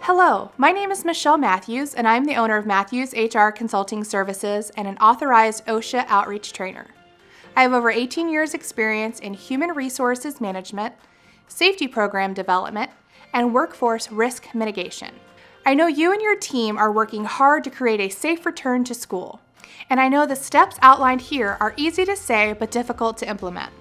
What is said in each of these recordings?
Hello, my name is Michelle Matthews, and I'm the owner of Matthews HR Consulting Services and an authorized OSHA outreach trainer. I have over 18 years' experience in human resources management, safety program development, and workforce risk mitigation. I know you and your team are working hard to create a safe return to school, and I know the steps outlined here are easy to say but difficult to implement.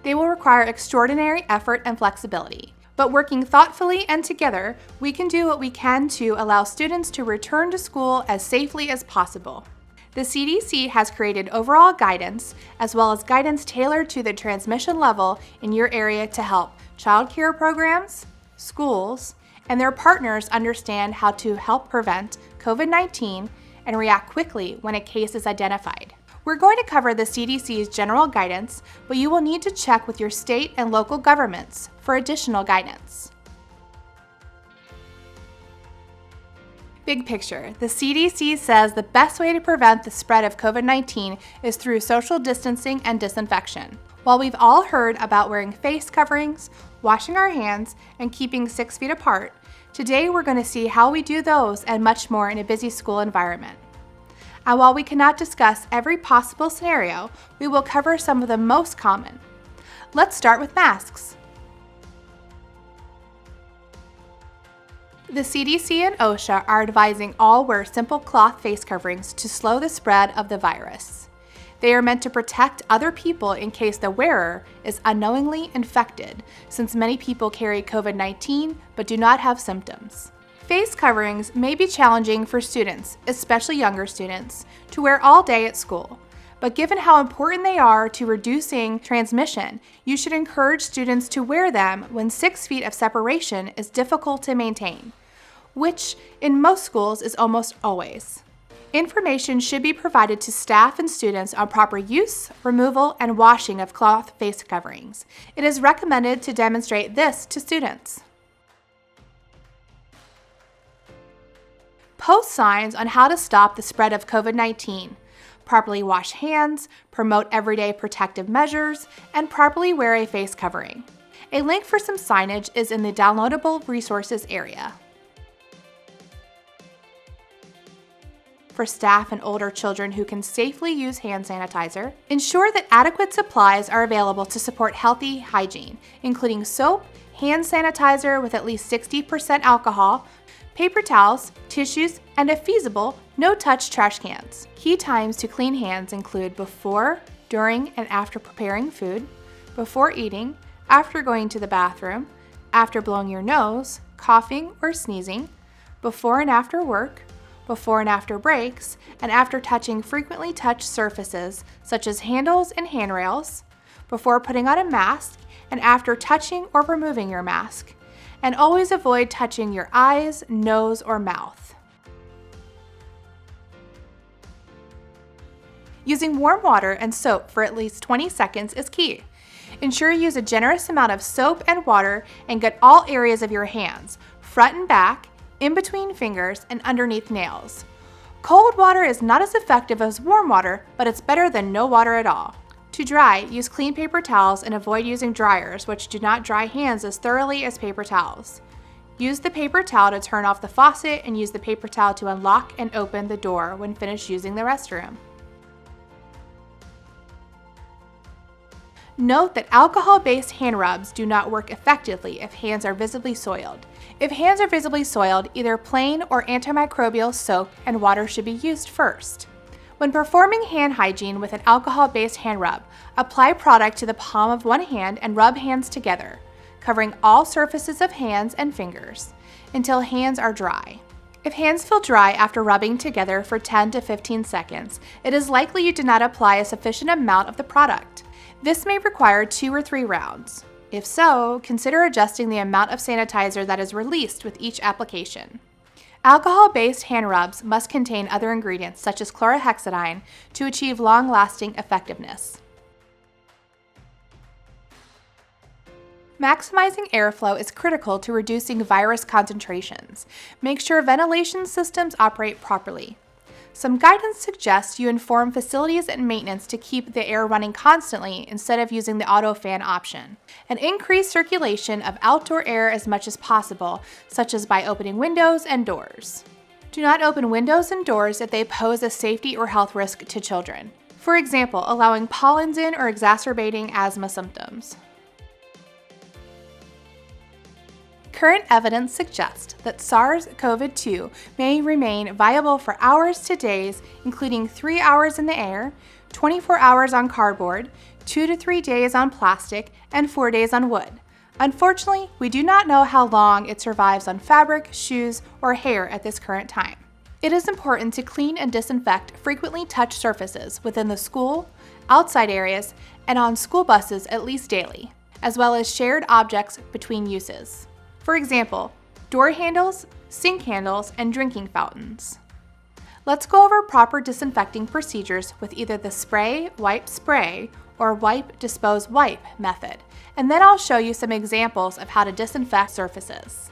They will require extraordinary effort and flexibility. But working thoughtfully and together, we can do what we can to allow students to return to school as safely as possible. The CDC has created overall guidance, as well as guidance tailored to the transmission level in your area to help child care programs, schools, and their partners understand how to help prevent COVID-19 and react quickly when a case is identified. We're going to cover the CDC's general guidance, but you will need to check with your state and local governments for additional guidance. Big picture, the CDC says the best way to prevent the spread of COVID-19 is through social distancing and disinfection. While we've all heard about wearing face coverings, washing our hands, and keeping 6 feet apart, today we're going to see how we do those and much more in a busy school environment. And while we cannot discuss every possible scenario, we will cover some of the most common. Let's start with masks. The CDC and OSHA are advising all wear simple cloth face coverings to slow the spread of the virus. They are meant to protect other people in case the wearer is unknowingly infected, since many people carry COVID-19 but do not have symptoms. Face coverings may be challenging for students, especially younger students, to wear all day at school. But given how important they are to reducing transmission, you should encourage students to wear them when 6 feet of separation is difficult to maintain, which in most schools is almost always. Information should be provided to staff and students on proper use, removal, and washing of cloth face coverings. It is recommended to demonstrate this to students. Post signs on how to stop the spread of COVID-19, properly wash hands, promote everyday protective measures, and properly wear a face covering. A link for some signage is in the downloadable resources area. For staff and older children who can safely use hand sanitizer, ensure that adequate supplies are available to support healthy hygiene, including soap, hand sanitizer with at least 60% alcohol, paper towels, tissues, and if feasible, no-touch trash cans. Key times to clean hands include before, during, and after preparing food, before eating, after going to the bathroom, after blowing your nose, coughing, or sneezing, before and after work, before and after breaks, and after touching frequently touched surfaces such as handles and handrails, before putting on a mask, and after touching or removing your mask. And always avoid touching your eyes, nose, or mouth. Using warm water and soap for at least 20 seconds is key. Ensure you use a generous amount of soap and water and get all areas of your hands, front and back, in between fingers, and underneath nails. Cold water is not as effective as warm water, but it's better than no water at all. To dry, use clean paper towels and avoid using dryers, which do not dry hands as thoroughly as paper towels. Use the paper towel to turn off the faucet and use the paper towel to unlock and open the door when finished using the restroom. Note that alcohol-based hand rubs do not work effectively if hands are visibly soiled. If hands are visibly soiled, either plain or antimicrobial soap and water should be used first. When performing hand hygiene with an alcohol-based hand rub, apply product to the palm of one hand and rub hands together, covering all surfaces of hands and fingers, until hands are dry. If hands feel dry after rubbing together for 10 to 15 seconds, it is likely you did not apply a sufficient amount of the product. This may require 2 or 3 rounds. If so, consider adjusting the amount of sanitizer that is released with each application. Alcohol-based hand rubs must contain other ingredients such as chlorhexidine to achieve long-lasting effectiveness. Maximizing airflow is critical to reducing virus concentrations. Make sure ventilation systems operate properly. Some guidance suggests you inform facilities and maintenance to keep the air running constantly instead of using the auto fan option, and increase circulation of outdoor air as much as possible, such as by opening windows and doors. Do not open windows and doors if they pose a safety or health risk to children. For example, allowing pollens in or exacerbating asthma symptoms. Current evidence suggests that SARS-CoV-2 may remain viable for hours to days, including 3 hours in the air, 24 hours on cardboard, 2 to 3 days on plastic, and 4 days on wood. Unfortunately, we do not know how long it survives on fabric, shoes, or hair at this current time. It is important to clean and disinfect frequently touched surfaces within the school, outside areas, and on school buses at least daily, as well as shared objects between uses. For example, door handles, sink handles, and drinking fountains. Let's go over proper disinfecting procedures with either the spray, wipe, spray, or wipe, dispose, wipe method, and then I'll show you some examples of how to disinfect surfaces.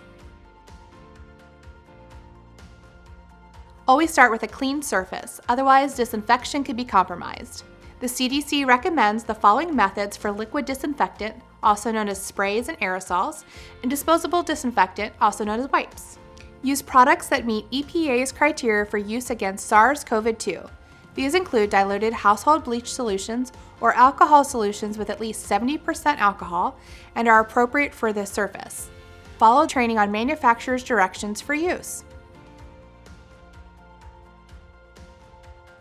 Always start with a clean surface, otherwise disinfection could be compromised. The CDC recommends the following methods for liquid disinfectant, also known as sprays and aerosols, and disposable disinfectant, also known as wipes. Use products that meet EPA's criteria for use against SARS-CoV-2. These include diluted household bleach solutions or alcohol solutions with at least 70% alcohol and are appropriate for this surface. Follow training on manufacturer's directions for use.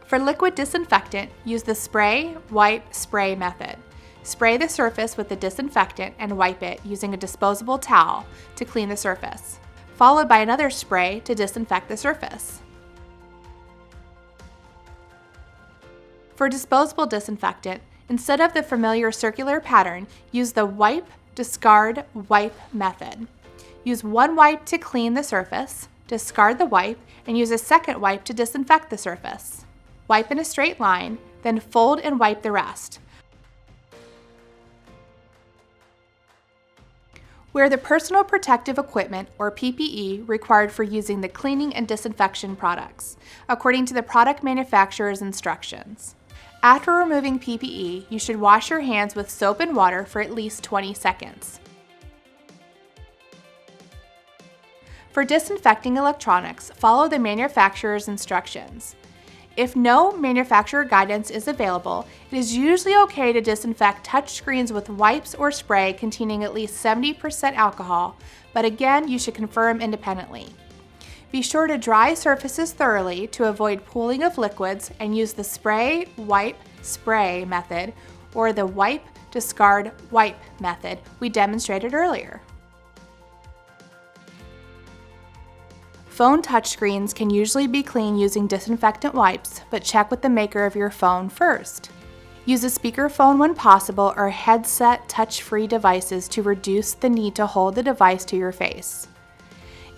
For liquid disinfectant, use the spray, wipe, spray method. Spray the surface with the disinfectant and wipe it using a disposable towel to clean the surface, followed by another spray to disinfect the surface. For disposable disinfectant, instead of the familiar circular pattern, use the wipe, discard, wipe method. Use one wipe to clean the surface, discard the wipe, and use a second wipe to disinfect the surface. Wipe in a straight line, then fold and wipe the rest. Wear the personal protective equipment, or PPE, required for using the cleaning and disinfection products, according to the product manufacturer's instructions. After removing PPE, you should wash your hands with soap and water for at least 20 seconds. For disinfecting electronics, follow the manufacturer's instructions. If no manufacturer guidance is available, it is usually okay to disinfect touchscreens with wipes or spray containing at least 70% alcohol, but again, you should confirm independently. Be sure to dry surfaces thoroughly to avoid pooling of liquids and use the spray, wipe, spray method or the wipe, discard, wipe method we demonstrated earlier. Phone touchscreens can usually be cleaned using disinfectant wipes, but check with the maker of your phone first. Use a speakerphone when possible or headset touch-free devices to reduce the need to hold the device to your face.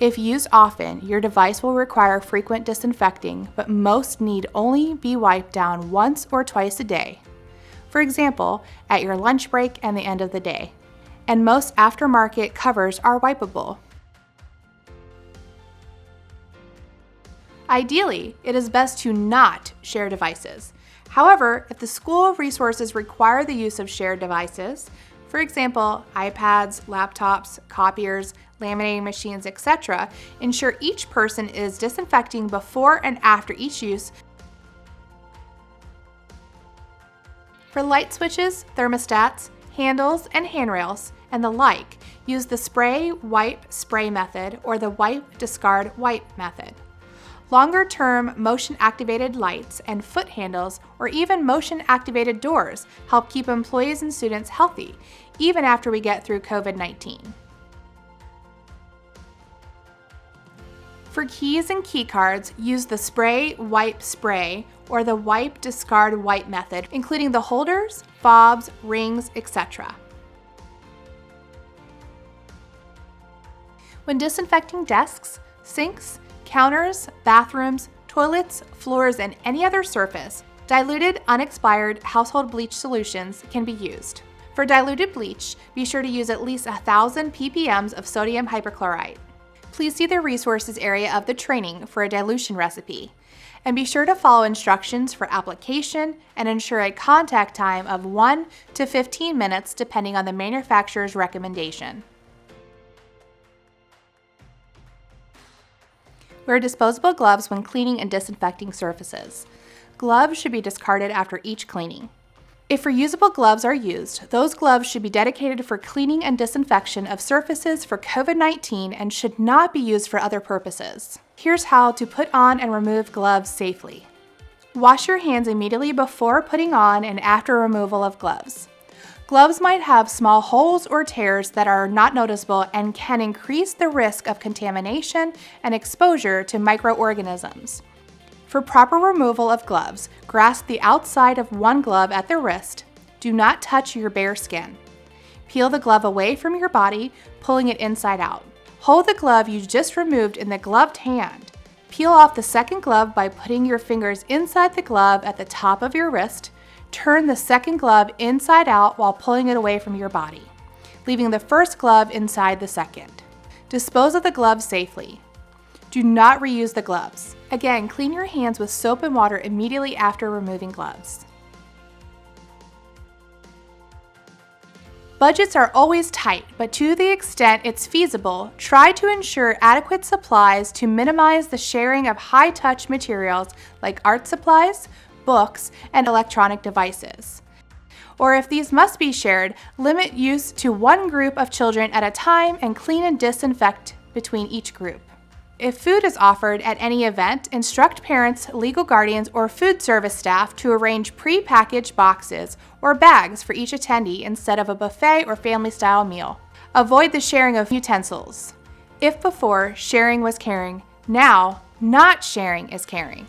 If used often, your device will require frequent disinfecting, but most need only be wiped down once or twice a day. For example, at your lunch break and the end of the day. And most aftermarket covers are wipeable. Ideally, it is best to not share devices. However, if the school resources require the use of shared devices, for example, iPads, laptops, copiers, laminating machines, etc., ensure each person is disinfecting before and after each use. For light switches, thermostats, handles, and handrails, and the like, use the spray, wipe, spray method or the wipe, discard, wipe method. Longer-term motion-activated lights and foot handles or even motion-activated doors help keep employees and students healthy, even after we get through COVID-19. For keys and key cards, use the spray, wipe, spray or the wipe, discard, wipe method, including the holders, fobs, rings, etc. When disinfecting desks, sinks, counters, bathrooms, toilets, floors, and any other surface, diluted, unexpired household bleach solutions can be used. For diluted bleach, be sure to use at least 1,000 ppm of sodium hypochlorite. please see the resources area of the training for a dilution recipe. And be sure to follow instructions for application and ensure a contact time of 1 to 15 minutes depending on the manufacturer's recommendation. Wear disposable gloves when cleaning and disinfecting surfaces. Gloves should be discarded after each cleaning. If reusable gloves are used, those gloves should be dedicated for cleaning and disinfection of surfaces for COVID-19 and should not be used for other purposes. Here's how to put on and remove gloves safely. Wash your hands immediately before putting on and after removal of gloves. Gloves might have small holes or tears that are not noticeable and can increase the risk of contamination and exposure to microorganisms. For proper removal of gloves, grasp the outside of one glove at the wrist. Do not touch your bare skin. Peel the glove away from your body, pulling it inside out. Hold the glove you just removed in the gloved hand. Peel off the second glove by putting your fingers inside the glove at the top of your wrist. Turn the second glove inside out while pulling it away from your body, leaving the first glove inside the second. Dispose of the gloves safely. Do not reuse the gloves. Again, clean your hands with soap and water immediately after removing gloves. Budgets are always tight, but to the extent it's feasible, try to ensure adequate supplies to minimize the sharing of high-touch materials like art supplies, books, and electronic devices. Or if these must be shared, limit use to one group of children at a time and clean and disinfect between each group. If food is offered at any event, instruct parents, legal guardians, or food service staff to arrange pre-packaged boxes or bags for each attendee instead of a buffet or family-style meal. Avoid the sharing of utensils. If before, sharing was caring, now, not sharing is caring.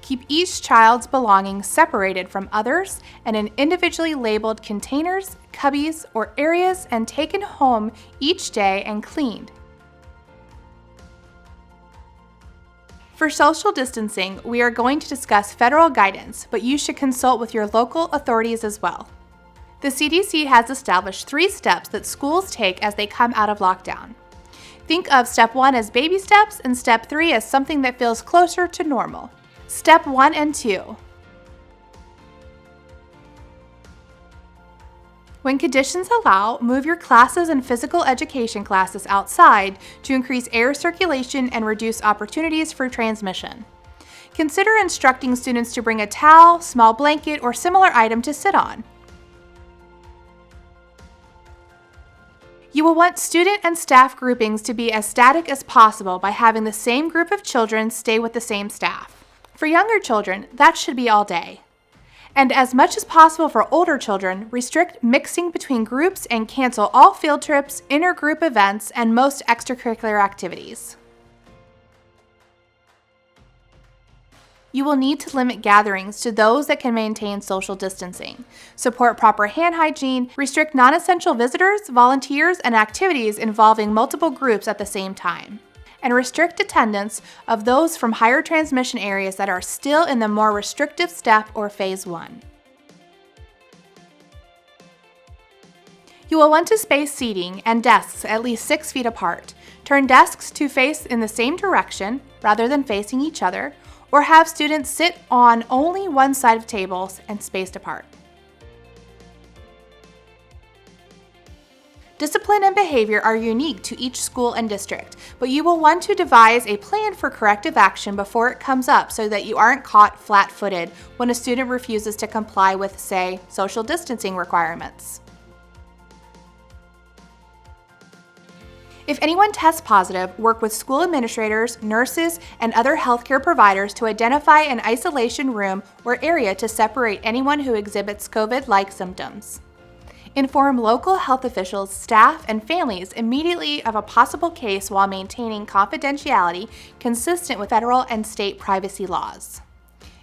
Keep each child's belongings separated from others and in individually labeled containers, cubbies, or areas and taken home each day and cleaned. For social distancing, we are going to discuss federal guidance, but you should consult with your local authorities as well. The CDC has established 3 steps that schools take as they come out of lockdown. Think of step 1 as baby steps and step 3 as something that feels closer to normal. Step 1 and 2. When conditions allow, move your classes and physical education classes outside to increase air circulation and reduce opportunities for transmission. Consider instructing students to bring a towel, small blanket, or similar item to sit on. You will want student and staff groupings to be as static as possible by having the same group of children stay with the same staff. For younger children, that should be all day. And as much as possible for older children, restrict mixing between groups and cancel all field trips, intergroup events, and most extracurricular activities. You will need to limit gatherings to those that can maintain social distancing, support proper hand hygiene, restrict non-essential visitors, volunteers, and activities involving multiple groups at the same time, and restrict attendance of those from higher transmission areas that are still in the more restrictive step or phase 1. You will want to space seating and desks at least 6 feet apart. Turn desks to face in the same direction rather than facing each other, or have students sit on only one side of tables and spaced apart. Discipline and behavior are unique to each school and district, but you will want to devise a plan for corrective action before it comes up so that you aren't caught flat-footed when a student refuses to comply with, say, social distancing requirements. If anyone tests positive, work with school administrators, nurses, and other healthcare providers to identify an isolation room or area to separate anyone who exhibits COVID-like symptoms. Inform local health officials, staff, and families immediately of a possible case while maintaining confidentiality consistent with federal and state privacy laws.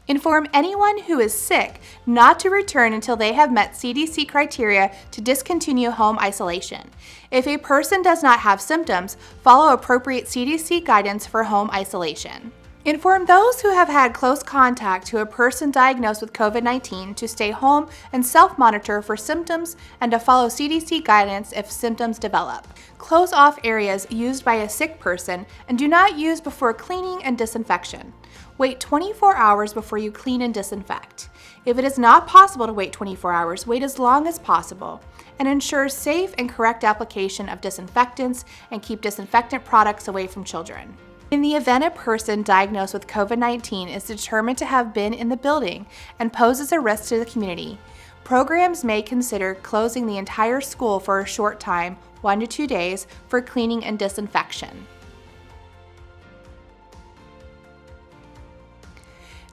Inform anyone who is sick not to return until they have met CDC criteria to discontinue home isolation. If a person does not have symptoms, follow appropriate CDC guidance for home isolation. Inform those who have had close contact to a person diagnosed with COVID-19 to stay home and self-monitor for symptoms and to follow CDC guidance if symptoms develop. Close off areas used by a sick person and do not use before cleaning and disinfection. Wait 24 hours before you clean and disinfect. If it is not possible to wait 24 hours, wait as long as possible. And ensure safe and correct application of disinfectants and keep disinfectant products away from children. In the event a person diagnosed with COVID-19 is determined to have been in the building and poses a risk to the community, programs may consider closing the entire school for a short time, 1 to 2 days, for cleaning and disinfection.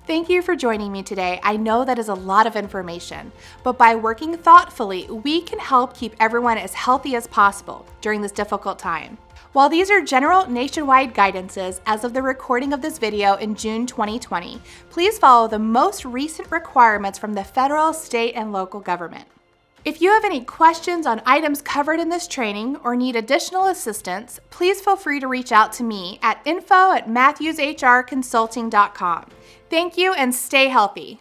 Thank you for joining me today. I know that is a lot of information, but by working thoughtfully, we can help keep everyone as healthy as possible during this difficult time. While these are general nationwide guidances as of the recording of this video in June 2020, please follow the most recent requirements from the federal, state, and local government. If you have any questions on items covered in this training or need additional assistance, please feel free to reach out to me at info@matthewshrconsulting.com. Thank you and stay healthy.